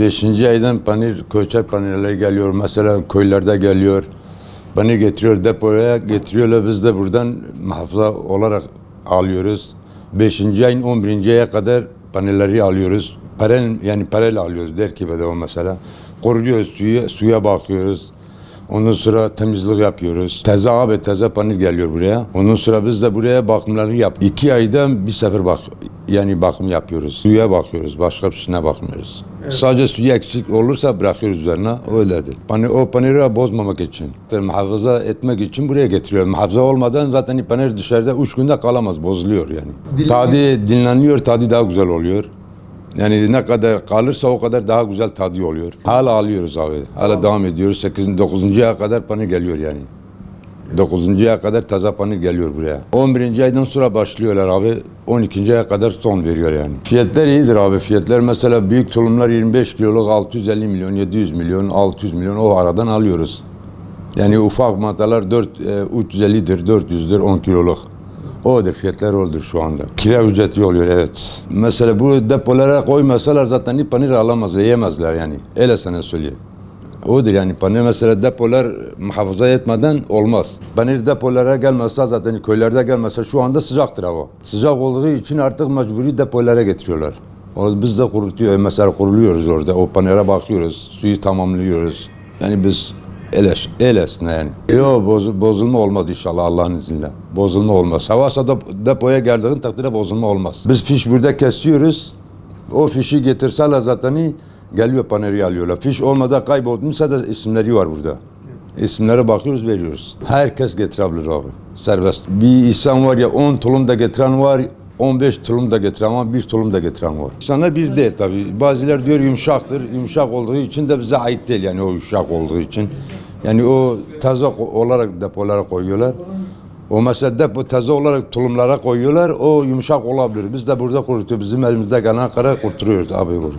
5. aydan panir, köçer panirler geliyor. Mesela köylerde geliyor. Panir getiriyor, depoya getiriyorlar. Biz de buradan muhafaza olarak alıyoruz. 5. ayın 11. aya kadar panirleri alıyoruz. Parayla alıyoruz der ki bedava mesela. Koruyoruz suya bakıyoruz. Ondan sonra temizlik yapıyoruz. Taze panir geliyor buraya. Ondan sonra biz de buraya bakımları yap. 2 ayda bir sefer bakım yapıyoruz. Suya bakıyoruz. Başka bir şeyine bakmıyoruz. Evet. Sadece suyu eksik olursa bırakıyoruz üzerine. Öyledir. O paniri bozmamak için. Muhafaza etmek için buraya getiriyor. Muhafaza olmadan zaten panir dışarıda 3 günde kalamaz. Bozuluyor yani. Tadı dinleniyor. Tadı daha güzel oluyor. Yani ne kadar kalırsa o kadar daha güzel tadı oluyor. Hala alıyoruz abi. Hala devam ediyoruz. 8. 9. aya kadar panir geliyor yani. 9. aya kadar taze panir geliyor buraya. 11. aydan sonra başlıyorlar abi. 12. aya kadar son veriyor yani. Fiyatlar iyidir abi. Fiyatlar mesela büyük tulumlar 25 kiloluk 650 milyon, 700 milyon, 600 milyon o aradan alıyoruz. Yani ufak matalar 350'dir, 400'dür, 10 kiloluk. Odur, fiyatlar odur şu anda. Kira ücreti oluyor, evet. Mesela bu depolara koymasalar zaten panir alamazlar, yiyemezler yani. Öyle sana söyleyeyim. Odur yani panir mesela depolar muhafaza etmeden olmaz. Panir depolara gelmezse zaten köylerde gelmezse şu anda sıcaktır hava. Sıcak olduğu için artık mecburi depolara getiriyorlar. Biz de kuruluyoruz orada. O panire bakıyoruz, suyu tamamlıyoruz. Yani biz Elesine yani. Yok bozulma olmaz inşallah Allah'ın izniyle. Bozulma olmaz. Havasa depoya geldiğin takdirde bozulma olmaz. Biz fiş burada kesiyoruz. O fişi getirseler zaten geliyor paneri alıyorlar. Fiş olmadan kaybolduysa da isimleri var burada. İsimlere bakıyoruz veriyoruz. Herkes getirebilir abi. Serbest. Bir insan var ya 10 tulum da getiren var. 15 tulum da getiren var, 1 tulum da getiren var. İnsanlar bir değil tabii. Bazıları diyor yumuşaktır. Yumuşak olduğu için de bize ait değil yani o yumuşak olduğu için. Yani o taze olarak depolara koyuyorlar. O mesela depo taze olarak tulumlara koyuyorlar. O yumuşak olabilir. Biz de burada kurutuyoruz. Bizim elimizde gelen kara kurturuyoruz abi burada.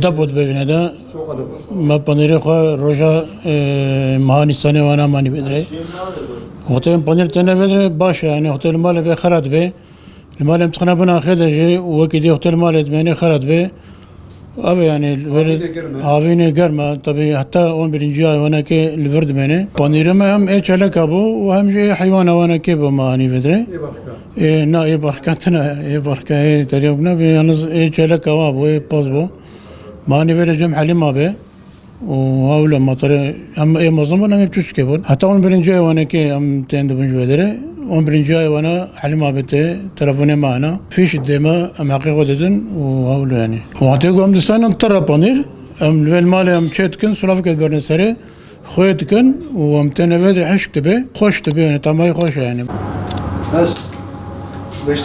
Depot bevine de ma paniri kho roja mahani sane wana mani bedre. Hotel panir tane bedre baş yani hotel mal be kharat be. Malem tkana bana khadaje ve kidi hotel mal etmeni kharat be. Abi yani havine germe tabi hatta 11. ay wana ke liverdi beni. Panirime hem çalaka bu hem şey hayvan wana ke bu mani bedre. Na barkatına barka tarihuna bir yalnız çalaka var bu pas bu. ماني vereceğim Halim abi. وهؤلاء مطر هم اي مظلوم انا مبتوش كيبون حتى اون برنجاي وانا كي ام تند بنجوادره اون برنجاي وانا حلم ابي تليفوني معنا فيش الدماء ام حقيقه ددن وهؤلاء يعني وعطيكم دسان انطر بانير ام المال ام تشتكن سلافك برنسري خويتكن وام تنفذ حشك تبي خوش تبي يعني طماي خوش يعني بس